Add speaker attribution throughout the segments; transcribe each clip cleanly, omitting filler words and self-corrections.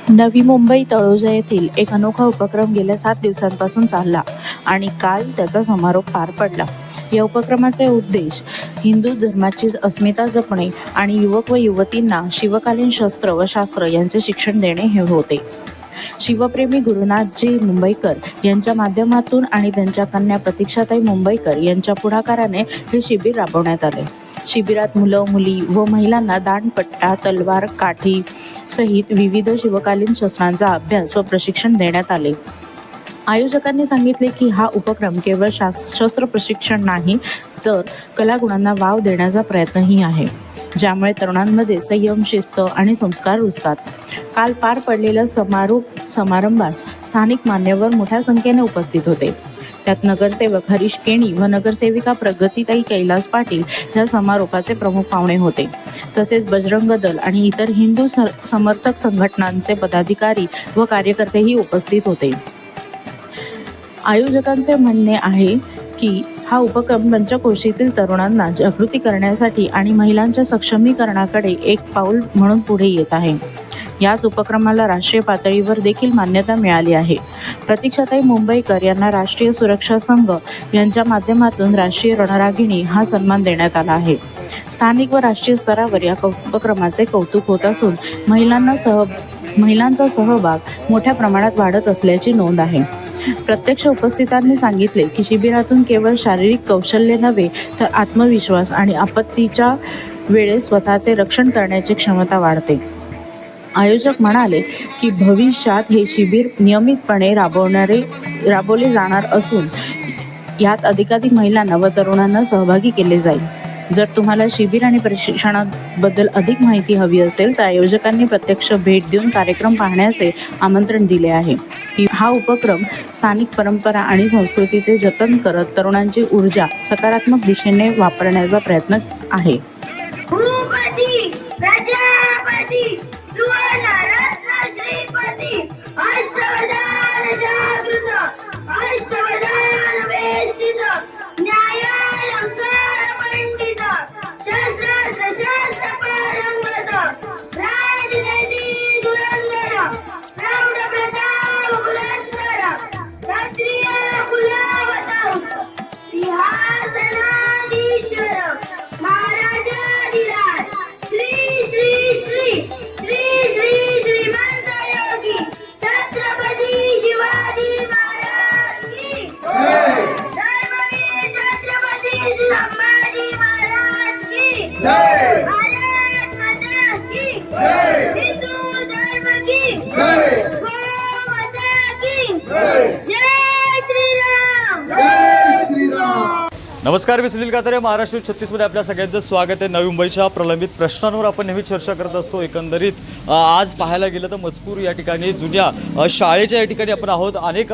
Speaker 1: नवी मुंबई तळोजा येथील एक अनोखा उपक्रम गेल्या 7 दिवसांपासून चालला आणि काल त्याचा समारोप पार पडला। या उपक्रमाचे उद्देश हिंदू धर्माची अस्मिता जपणे आणि युवक व युवतींना शिवकालीन शस्त्र व शास्त्र यांचे शिक्षण देणे हे होते। शिवप्रेमी गुरुनाथजी मुंबईकर यांच्या माध्यमातून आणि त्यांच्या कन्या प्रतीक्षाताई मुंबईकर यांच्या पुढाकाराने हे शिबिर राबवण्यात आले। शिबिरात मुलं मुली व महिलांना दांडपट्टा, तलवार, काठी सहित विविध शिवकालीन शस्त्रांचा अभ्यास व प्रशिक्षण देण्यात आले। आयोजकांनी सांगितले की हा उपक्रम केवळ शस्त्र प्रशिक्षण नाही तर कलागुणांना वाव देण्याचा प्रयत्नही आहे, ज्यामुळे तरुणांमध्ये संयम, शिस्त आणि संस्कार रुजतात। काल पार पडलेल्या समारंभास स्थानिक मान्यवर मोठ्या संख्येने उपस्थित होते। त्यात नगरसेवक हरीश केणी व नगरसेविका प्रगतीताई कैलास पाटील या समारोपाचे प्रमुख पाहुणे होते। तसेच बजरंग दल आणि इतर हिंदू समर्थक संघटनांचे पदाधिकारी व कार्यकर्तेही उपस्थित होते। आयोजकांचे म्हणणे आहे की हा उपक्रम पंचक्रोशीतील तरुणांना जागृती करण्यासाठी आणि महिलांच्या सक्षमीकरणाकडे एक पाऊल म्हणून पुढे येत आहे। याच उपक्रमाला राष्ट्रीय पातळीवर देखील मान्यता मिळाली आहे। प्रतीक्षाताई मुंबईकर यांना राष्ट्रीय सुरक्षा संघ यांच्या माध्यमातून राष्ट्रीय रणरागिणी हा सन्मान देण्यात आला आहे। स्थानिक व राष्ट्रीय स्तरावर या उपक्रमाचे कौतुक होत असून महिलांचा सहभाग मोठ्या प्रमाणात वाढत असल्याची नोंद आहे। प्रत्यक्ष उपस्थितांनी सांगितले की शिबिरातून केवळ शारीरिक कौशल्य नव्हे तर आत्मविश्वास आणि आपत्तीच्या वेळेस स्वतःचे रक्षण करण्याची क्षमता वाढते। आयोजक म्हणाले की भविष्यात हे शिबिर नियमितपणे राबवले जाणार असून यात अधिकाधिक महिलांना व तरुणांना सहभागी केले जाईल। जर तुम्हाला शिबिर आणि प्रशिक्षणाबद्दल अधिक माहिती हवी असेल तर आयोजकांनी प्रत्यक्ष भेट देऊन कार्यक्रम पाहण्याचे आमंत्रण दिले आहे। हा उपक्रम स्थानिक परंपरा आणि संस्कृतीचे जतन करत तरुणांची ऊर्जा सकारात्मक दिशेने वापरण्याचा प्रयत्न आहे।
Speaker 2: नमस्कार, मी सुनील कातरे। महाराष्ट्र 36 मध्ये आपल्या सगळ्यांचं स्वागत आहे। नवी मुंबईच्या प्रलंबित प्रश्नांवर आपण नेहमी चर्चा करत असतो। एकंदरीत आज पाहायला गेलं तर मजकूर या ठिकाणी जुन्या शाळेच्या या ठिकाणी आपण आहोत। अनेक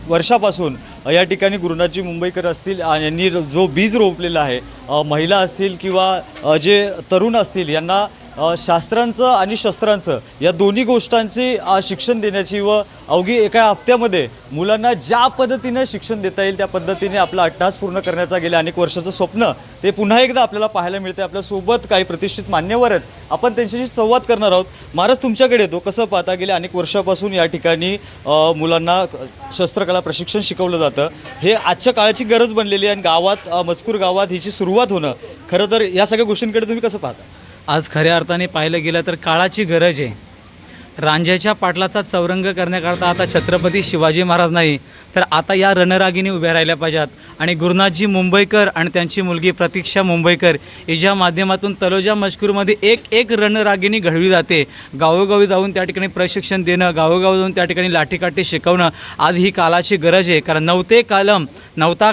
Speaker 2: वर्षापासून या ठिकाणी गुरुनाथजी मुंबईकर असतील यांनी जो बीज रोवलेला आहे, महिला असतील किंवा जे तरुण असतील यांना शास्त्रांचं आणि शस्त्रांचं या दोन्ही गोष्टांचे शिक्षण देण्याची व अवघी एका हप्त्यामध्ये मुलांना ज्या पद्धतीने शिक्षण देता येईल त्या पद्धतीने आपला अट्टहास पूर्ण करण्याचा गेल्या अनेक वर्षाचं स्वप्न ते पुन्हा एकदा आपल्याला पाहायला मिळते। आपल्यासोबत काही प्रतिष्ठित मान्यवर आहेत, आपण त्यांच्याशी संवाद करणार आहोत। महाराज, तुमच्याकडे येतो, कसं पाहता गेल्या अनेक वर्षापासून या ठिकाणी मुलांना शस्त्रकला प्रशिक्षण शिकवलं जातं, हे आजच्या काळाची गरज बनलेली आहे आणि गावात मजकूर गावात हिची सुरुवात होणं, खरं तर या सगळ्या गोष्टींकडे तुम्ही कसं पाहता?
Speaker 3: आज खऱ्या अर्थाने पाहिलं गेलं तर काळाची गरज आहे। रांझ्याच्या पाटलाचा चौरंग करण्याकरता आता छत्रपती शिवाजी महाराज नाही तर आता या रणरागिणी उभ्या राहिल्या पाहिजेत आणि गुरुनाथजी मुंबईकर आणि त्यांची मुलगी प्रतीक्षा मुंबईकर हिच्या माध्यमातून तलोजा मजकूरमध्ये एक रणरागिणी घडवली जाते। गावोगावी जाऊन त्या ठिकाणी प्रशिक्षण देणं, गावोगावी जाऊन त्या ठिकाणी लाठीकाठी शिकवणं आज ही काळाची गरज आहे। कारण नव्हते कलम नव्हता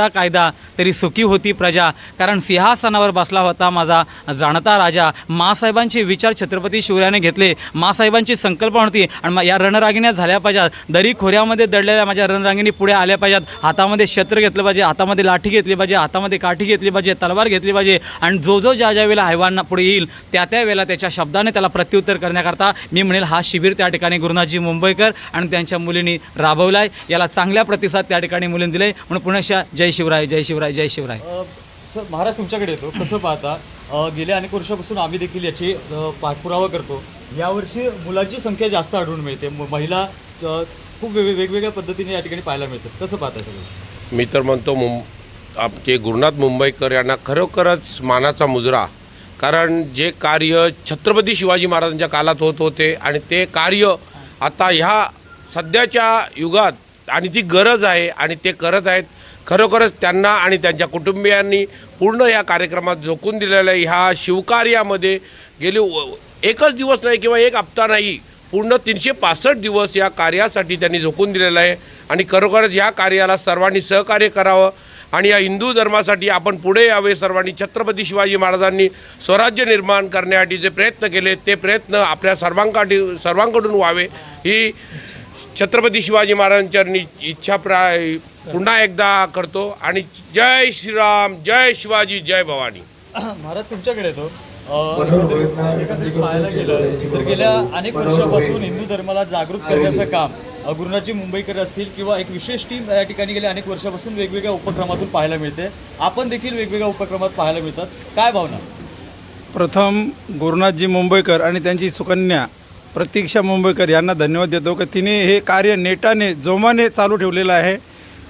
Speaker 3: कायदा तरी सुखी होती प्रजा। कारण सिंहासनावर बसला होता माझा जाणता राजा। मासाहेबांचे विचार छत्रपती शिवरायाने घेतले, मासाहेबांची संकल्पना होती आणि या रणरागिण्या झाल्या पाहिजेत। दरी खोऱ्यामध्ये दडलेल्या माझ्या रणरागिणी पुढे आल्या पाहिजेत। हातामध्ये शस्त्र घेतलं पाहिजे, हातामध्ये लाठी घेतली पाहिजे, हातामध्ये काठी घेतली पाहिजे, तलवार घेतली पाहिजे आणि जो ज्या वेळेला हैवान पुढे येईल त्या वेळेला त्याच्या शब्दाने त्याला प्रत्युत्तर करण्याकरता मी म्हणेल हा शिबिर त्या ठिकाणी गुरुनाथजी मुंबईकर आणि त्यांच्या मुलींनी राबवला आहे। याला चांगल्या प्रतिसाद त्या ठिकाणी मुलींनी दिले म्हणून पुन्हा जय शिवराय जय शिवराय जय शिवराय।
Speaker 2: सर, महाराज तुमच्याकडे येतो, कसं पाहता गेल्या अनेक वर्षापासून आम्ही देखील याची पाठपुरावा करतो यावर्षी मुलांची संख्या जास्त आढळून मिळते. महिला खूप वेगवेगळ्या पद्धतीने या ठिकाणी पाहायला मिळतात. कसं पाहताय सगळं?
Speaker 4: मी तर म्हणतो आमचे गुरुनाथ मुंबईकर यांना खरोखरच मानाचा मुजरा. कारण जे कार्य छत्रपती शिवाजी महाराजांच्या काळात होत होते आणि ते कार्य आता ह्या सध्याच्या युगात आणि ती गरज आहे आणि ते करत आहेत. खरोखरच त्यांना आणि त्यांच्या कुटुंबियांनी पूर्ण या कार्यक्रमात झोकून दिलेलं आहे. ह्या शिवकार्यामध्ये गेले एकच दिवस नाही किंवा एक हप्ता नाही, पूर्ण 365 दिवस या कार्यासाठी त्यांनी झोकून दिलेलं आहे. आणि खरोखरच ह्या कार्याला सर्वांनी सहकार्य करावं आणि या हिंदू धर्मासाठी आपण पुढे यावे. सर्वांनी छत्रपती शिवाजी महाराजांनी स्वराज्य निर्माण करण्यासाठी जे प्रयत्न केले ते प्रयत्न आपल्या सर्वांकडून व्हावे ही छत्रपती शिवाजी महाराजांची इच्छा पुन्हा एकदा करतो. आणि जय श्रीराम, जय शिवाजी, जय भवानी.
Speaker 2: महाराज तुमच्याकडे येतो. एकंदरीत पाहायला गेलं तर गेल्या अनेक वर्षापासून हिंदू धर्माला जागृत करण्याचं काम गुरुनाथजी मुंबईकर असतील किंवा एक विशेष टीम या ठिकाणी गेल्या अनेक वर्षापासून वेगवेगळ्या उपक्रमातून पाहायला मिळते. आपण देखील वेगवेगळ्या उपक्रमात पाहायला मिळतात. काय भावना?
Speaker 5: प्रथम गुरुनाथजी मुंबईकर आणि त्यांची सुकन्या प्रतीक्षा मुंबईकर यांना धन्यवाद देतो की तिने हे कार्य नेटाने जोमाने चालू ठेवलेलं आहे.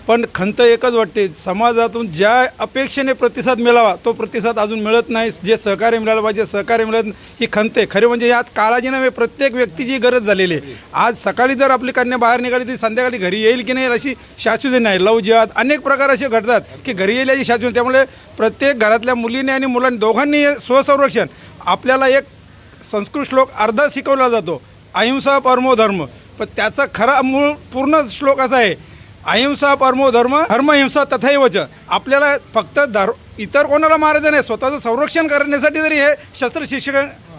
Speaker 5: पण खंत एकच वाटते, समाजातून ज्या अपेक्षेने प्रतिसाद मिळावा तो प्रतिसाद अजून मिळत नाही. जे सहकार्य मिळालं पाहिजे सहकार्य मिळत ही खंत आहे. खरे म्हणजे आज काळाची नव्हे, प्रत्येक व्यक्तीची गरज झालेली आहे. आज सकाळी जर आपली कन्या बाहेर निघाली ती संध्याकाळी घरी येईल की नाही अशी शाश्वती नाही. लव जिहाद अनेक प्रकार असे घडतात की घरी येईल याची शाश्वती. त्यामुळे प्रत्येक घरातल्या मुलीने आणि मुलांनी दोघांनी स्वसंरक्षण. आपल्याला एक संस्कृत श्लोक अर्धा शिकवला जातो, अहिंसा परमो धर्म, पण त्याचा खरा मूळ पूर्ण श्लोक असा आहे, अहिंसा परमो धर्म धर्महिंसा तथैवच. आपल्याला फक्त इतर कोणाला मारायचं नाही, स्वतःचं संरक्षण करण्यासाठी जरी हे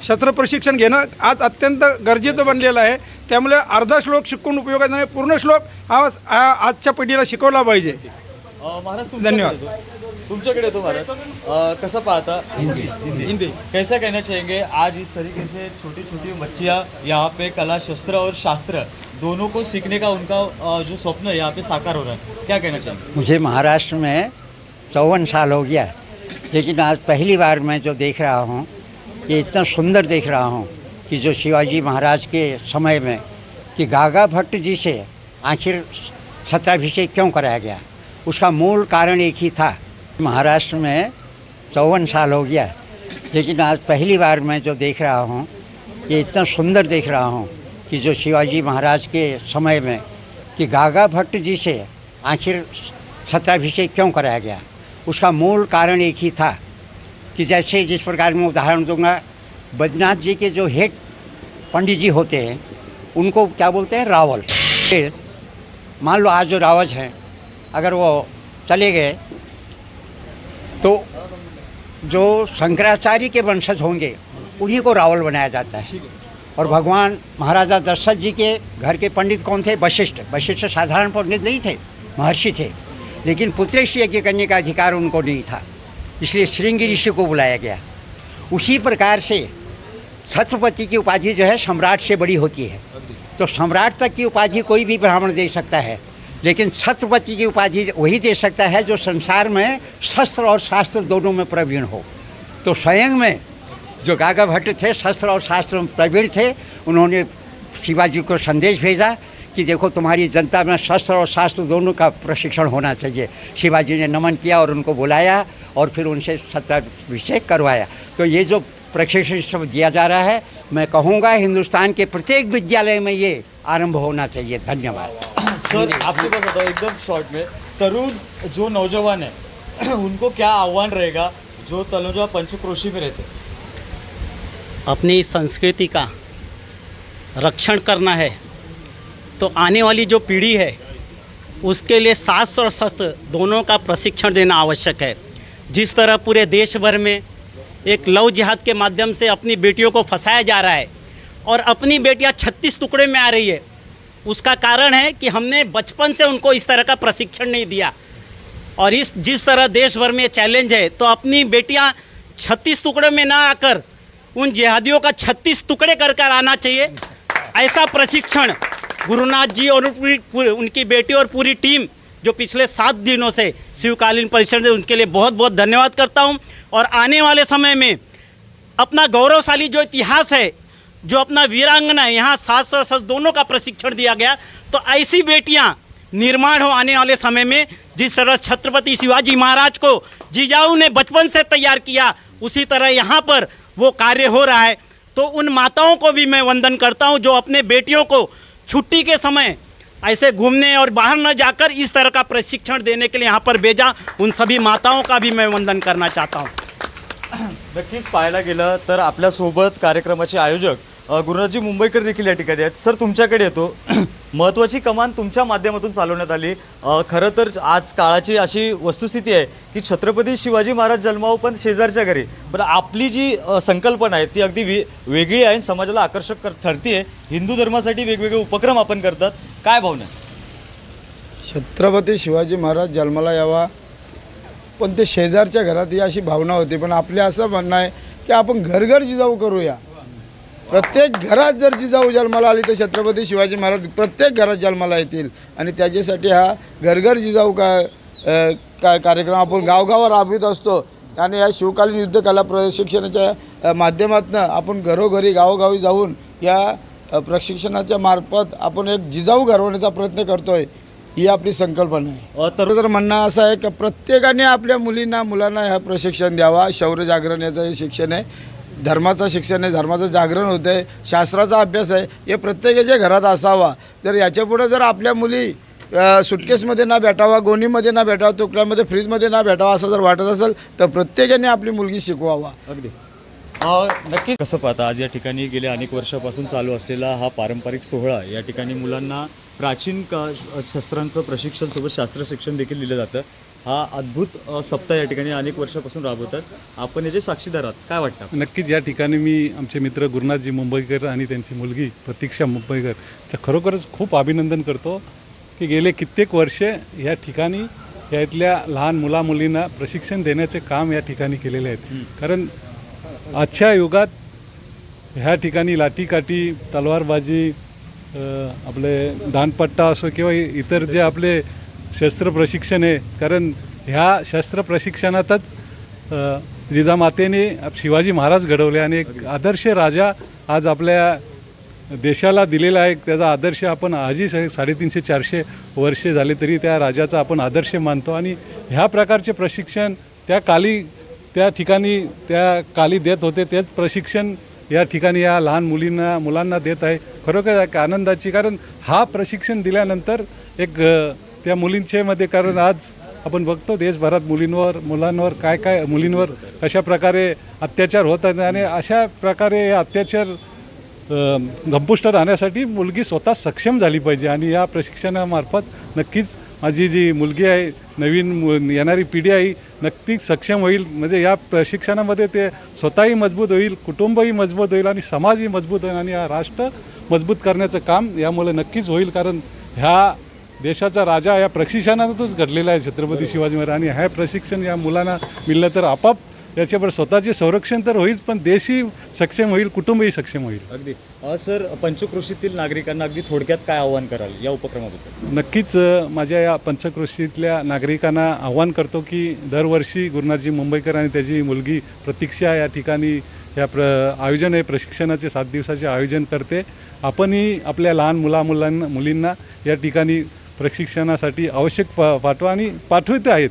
Speaker 5: शस्त्र प्रशिक्षण घेणं आज अत्यंत गरजेचं बनलेलं आहे. त्यामुळे अर्धा श्लोक शिकून उपयोगाचा नाही, पूर्ण श्लोक आजच्या पिढीला शिकवला पाहिजे.
Speaker 2: महाराज
Speaker 5: धन्यवाद.
Speaker 2: तुमच्याकडे तो महाराज कसं पाहता? हिंदी कैसा कहना चाहेंगे? आज इस तरीके से छोटी छोटी बच्चियाँ यहाँ पे कला शस्त्र और शास्त्र दोनों को सीखने का उनका जो स्वप्न है यहाँ पे साकार हो रहा है, क्या कहना चाहेंगे?
Speaker 6: मुझे महाराष्ट्र में 54 साल हो गया, लेकिन आज पहली बार मैं जो देख रहा हूँ ये इतना सुंदर देख रहा हूँ कि जो शिवाजी महाराज के समय में कि गागा भट्ट जी से आखिर सत्राभिषेक क्यों कराया गया, उसका मूल कारण एक ही था. महाराष्ट्र में 54 साल हो गया, लेकिन आज पहली बार मैं जो देख रहा हूँ ये इतना सुंदर देख रहा हूँ कि जो शिवाजी महाराज के समय में कि गागा भट्ट जी से आखिर सत्राभिषेक क्यों कराया गया, उसका मूल कारण एक ही था कि जैसे जिस प्रकार मैं उदाहरण दूंगा, बद्रीनाथ जी के जो हेड पंडित जी होते हैं उनको क्या बोलते हैं, रावल. मान लो आज जो रावज हैं अगर वो चले गए तो जो शंकराचार्य के वंशज होंगे उन्हीं को रावल बनाया जाता है. और भगवान महाराजा दशरथ जी के घर के पंडित कौन थे, वशिष्ठ. वशिष्ठ साधारण पंडित नहीं थे, महर्षि थे, लेकिन पुत्रेष्टि यज्ञ करने का अधिकार उनको नहीं था, इसलिए श्रृंगी ऋषि को बुलाया गया. उसी प्रकार से छत्रपति की उपाधि जो है सम्राट से बड़ी होती है. तो सम्राट तक की उपाधि कोई भी ब्राह्मण दे सकता है, लेकिन छत्रपति की उपाधि वही दे सकता है जो संसार में शस्त्र और शास्त्र दोनों में प्रवीण हो. तो स्वयं में जो गागा भट्ट थे शस्त्र और शास्त्र में प्रवीण थे, उन्होंने शिवाजी को संदेश भेजा कि देखो तुम्हारी जनता में शस्त्र और शास्त्र दोनों का प्रशिक्षण होना चाहिए. शिवाजी ने नमन किया और उनको बुलाया और फिर उनसे सत्राभिषेक करवाया. तो ये जो प्रशिक्षण सब दिया जा रहा है, मैं कहूँगा हिंदुस्तान के प्रत्येक विद्यालय में ये आरंभ होना चाहिए. धन्यवाद.
Speaker 2: सर आपके पास आता एकदम शॉर्ट में, तरुण जो नौजवान है उनको क्या आह्वान रहेगा जो तलोजा पंचक्रोशी में रहते?
Speaker 7: अपनी संस्कृति का रक्षण करना है तो आने वाली जो पीढ़ी है उसके लिए शास्त्र और शस्त्र दोनों का प्रशिक्षण देना आवश्यक है. जिस तरह पूरे देश भर में एक लव जिहाद के माध्यम से अपनी बेटियों को फंसाया जा रहा है और अपनी बेटियां 36 टुकड़े में आ रही है, उसका कारण है कि हमने बचपन से उनको इस तरह का प्रशिक्षण नहीं दिया. और जिस तरह देश भर में चैलेंज है तो अपनी बेटियां 36 टुकड़े में ना आकर उन जिहादियों का 36 टुकड़े कर कर आना चाहिए. ऐसा प्रशिक्षण गुरुनाथ जी और उनकी बेटी और पूरी टीम जो पिछले 7 दिनों से शिवकालीन परिषद है उनके लिए बहुत बहुत धन्यवाद करता हूं. और आने वाले समय में अपना गौरवशाली जो इतिहास है जो अपना वीरांगना है, यहाँ सास और सस दोनों का प्रशिक्षण दिया गया। तो ऐसी बेटियाँ निर्माण हो आने वाले समय में। जिस तरह छत्रपति शिवाजी महाराज को जिजाऊ ने बचपन से तैयार किया, उसी तरह यहाँ पर वो कार्य हो रहा है। तो उन माताओं को भी मैं वंदन करता हूँ जो अपने बेटियों को छुट्टी के समय ऐसे घूमने और बाहर न जाकर इस तरह का प्रशिक्षण देने के लिए यहाँ पर भेजा। उन सभी माताओं का भी मैं वंदन करना चाहता हूँ।
Speaker 2: नक्कीच पाहायला गेलं तर आपल्यासोबत कार्यक्रमाचे आयोजक गुरुनाथजी मुंबईकर देखील या ठिकाणी आहेत. सर, तुमच्याकडे येतो. महत्त्वाची कमान तुमच्या माध्यमातून चालवण्यात आली. खरं तर आज काळाची अशी वस्तुस्थिती आहे की छत्रपती शिवाजी महाराज जन्मावं पण शेजारच्या घरी. पण आपली जी संकल्पना आहे ती अगदी वेगळी आहे, समाजाला आकर्षक ठरते आहे. हिंदू धर्मासाठी वेगवेगळे उपक्रम आपण करतात. काय भावना?
Speaker 5: छत्रपती शिवाजी महाराज जन्माला यावा, पण ते शेजारच्या घरात ही अशी भावना होती. पण आपले असं म्हणणं आहे की आपण घर जिजाऊ करूया. प्रत्येक घरात जर जिजाऊ जन्माला आली तर छत्रपती शिवाजी महाराज प्रत्येक घरात जन्माला येतील. आणि त्याच्यासाठी हा घर जिजाऊ कार्यक्रम आपण गावगाव राबवित असतो. आणि या शिवकालीन युद्धकला प्रशिक्षणाच्या माध्यमातून आपण घरोघरी गावोगावी जाऊन या प्रशिक्षणाच्या मार्फत आपण एक जिजाऊ घडवण्याचा प्रयत्न करतोय. ही आपली संकल्पना आहे. तर म्हणणं असं आहे की प्रत्येकाने आपल्या मुलांना ह्या प्रशिक्षण द्यावा. शौर्य जागरण याचं हे शिक्षण आहे, धर्माचं शिक्षण आहे, धर्माचं जागरण होतं आहे, शास्त्राचा अभ्यास आहे. हे प्रत्येकाच्या घरात असावा. तर याच्यापुढे जर आपल्या मुली सुटकेसमध्ये ना भेटावा, गोणीमध्ये ना भेटावा, तुकड्यामध्ये फ्रीजमध्ये ना भेटावा असं जर वाटत असेल तर प्रत्येकाने आपली मुलगी शिकवावा.
Speaker 2: अगदी नक्की. कसं पाहता, आज या ठिकाणी गेल्या अनेक वर्षापासून चालू असलेला हा पारंपरिक सोहळा, या ठिकाणी मुलांना प्राचीन शस्त्रांचं प्रशिक्षण सोबत शास्त्र शिक्षण देखील दिलं जातं. हा अद्भुत सप्ताह या ठिकाणी अनेक वर्षापासून राबवतात. आपण याचे साक्षीदार आहात. काय वाटतं?
Speaker 8: नक्कीच या ठिकाणी मी आमचे मित्र गुरुनाथजी मुंबईकर आणि त्यांची मुलगी प्रतीक्षा मुंबईकरचं खरोखरच खूप अभिनंदन करतो की गेले कित्येक वर्षे या ठिकाणी या इथल्या लहान मुलामुलींना प्रशिक्षण देण्याचे काम या ठिकाणी केलेले आहेत. कारण आजच्या युगात ह्या ठिकाणी लाठीकाठी, तलवारबाजी, आपले दानपट्टा असो किंवा इतर जे आपले शस्त्र प्रशिक्षण आहे, कारण ह्या शस्त्र प्रशिक्षणातच जिजामातेने शिवाजी महाराज घडवले आणि एक आदर्श राजा आज आपल्या देशाला दिलेला आहे. त्याचा आदर्श आपण आजही 350-400 वर्षे झाले तरी त्या राजाचा आपण आदर्श मानतो. आणि ह्या प्रकारचे प्रशिक्षण त्या ठिकाणी देत होते. तेच प्रशिक्षण या ठिकाणी या लहान मुलांना देत आहे. खरोखर एक आनंदाची, कारण हा प्रशिक्षण दिल्यानंतर एक त्या मुलींच्यामध्ये, कारण आज आपण बघतो देशभरात मुलांवर मुलींवर कशा प्रकारे अत्याचार होत आहेत. आणि अशा प्रकारे अत्याचार संपुष्टात आणण्यासाठी मुलगी स्वतः सक्षम झाली पाहिजे. आणि या प्रशिक्षणामार्फत नक्कीच माझी जी मुलगी आहे, नवीन येणारी पिढी आहे, नक्कीच सक्षम होईल. म्हणजे या प्रशिक्षणामध्ये ते स्वतःही मजबूत होईल, कुटुंबही मजबूत होईल आणि समाजही मजबूत होईल आणि हा राष्ट्र मजबूत करण्याचं काम यामुळे नक्कीच होईल. कारण ह्या देशाचा राजा या प्रशिक्षणातच घडलेला आहे छत्रपती शिवाजी महाराज. आणि हे प्रशिक्षण या मुलांना मिळलं तर आपाप याच्यावर स्वतःचे संरक्षण तर होईल, पण देशही सक्षम होईल, कुटुंबही सक्षम होईल.
Speaker 2: अगदी. सर, पंचक्रोशीतील नागरिकांना अगदी थोडक्यात काय आव्हान कराल या उपक्रमाबद्दल?
Speaker 8: नक्कीच माझ्या या पंचक्रोशीतल्या नागरिकांना आव्हान करतो की दरवर्षी गुरुनाथजी मुंबईकर आणि त्याची मुलगी प्रतीक्षा या ठिकाणी आयोजन आहे, प्रशिक्षणाचे 7 दिवसाचे आयोजन करते. आपणही आपल्या लहान मुलींना या ठिकाणी प्रशिक्षणासाठी आवश्यक पाठवा आणि पाठवत आहेत.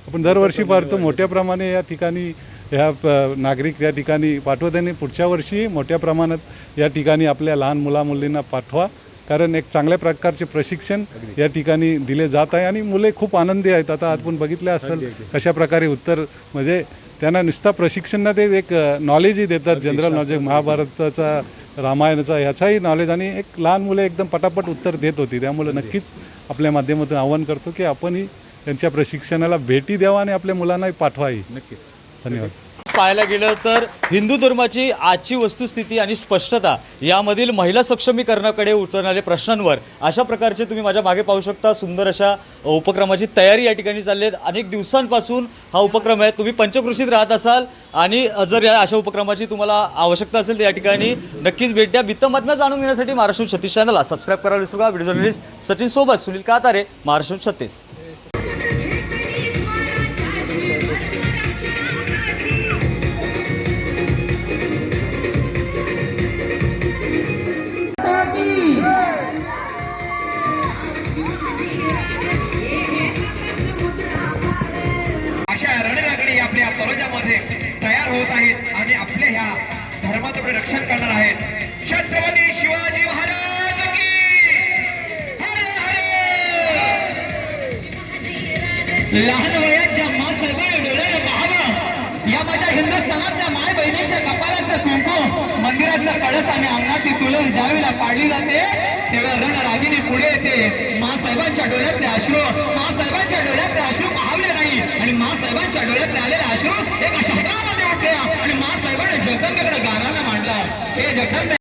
Speaker 8: आपण दरवर्षी पाहतो मोठ्या प्रमाणे या ठिकाणी ह्या नागरिक या ठिकाणी पाठवत आणि पुढच्या वर्षी मोठ्या प्रमाणात या ठिकाणी आपल्या लहान मुलींना पाठवा. कारण एक चांगल्या प्रकारचे प्रशिक्षण या ठिकाणी दिले जात आहे आणि मुले खूप आनंदी आहेत. आता आपण बघितलं असेल कशा प्रकारे उत्तर, म्हणजे त्यांना नुसता प्रशिक्षण ते एक नॉलेजही देतात, जनरल नॉलेज, महाभारताचा, रामायणाचा ह्याचाही नॉलेज, आणि एक लहान मुले एकदम पटापट उत्तर देत होती. त्यामुळे नक्कीच आपल्या माध्यमातून आवाहन करतो की आपणही त्यांच्या प्रशिक्षणाला भेटी द्यावा आणि आपल्या मुलांनाही पाठवाही.
Speaker 2: नक्कीच.
Speaker 8: धन्यवाद.
Speaker 2: पाहायला गेलं तर हिंदू धर्माची आजची वस्तुस्थिती आणि स्पष्टता यामधील महिला सक्षमीकरणाकडे उतरणाऱ्या प्रश्नांवर अशा प्रकारचे तुम्ही माझ्या मागे पाहू शकता सुंदर अशा उपक्रमाची तयारी या ठिकाणी चालली आहे. अनेक दिवसांपासून हा उपक्रम आहे. तुम्ही पंचक्रोशीत राहत असाल आणि जर या अशा उपक्रमाची तुम्हाला आवश्यकता असेल तर या ठिकाणी नक्कीच भेट द्या. बातम्या जाणून घेण्यासाठी महाराष्ट्र 36 चॅनलला सबस्क्राईब करायला विसरू नका. व्हिडिओ जर्नलिस्ट सचिन सोबत सुनील कातारे, महाराष्ट्र 36.
Speaker 9: लहान वयाच्या मासाहेबांनी डोळ्याने पाहावं. या माझ्या हिंदुस्थानातल्या माय बहिणीच्या कपाळाचं कुंकू मंदिराचा कळस आणि अंगणाची तुळस ज्यावेळेला पाडली जाते तेव्हा रणरागिणी पुढे येते. मासाहेबांच्या डोळ्यातले अश्रू, मासाहेबांच्या डोळ्यातले अश्रू पाहवले नाही आणि मासाहेबांच्या डोळ्यातले आलेले अश्रू एका शहरामध्ये उठले आणि मासाहेबांनी जगदंबेकडे गाण्याला मांडला. हे जगदंबे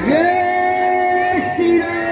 Speaker 9: जय श्रीराम.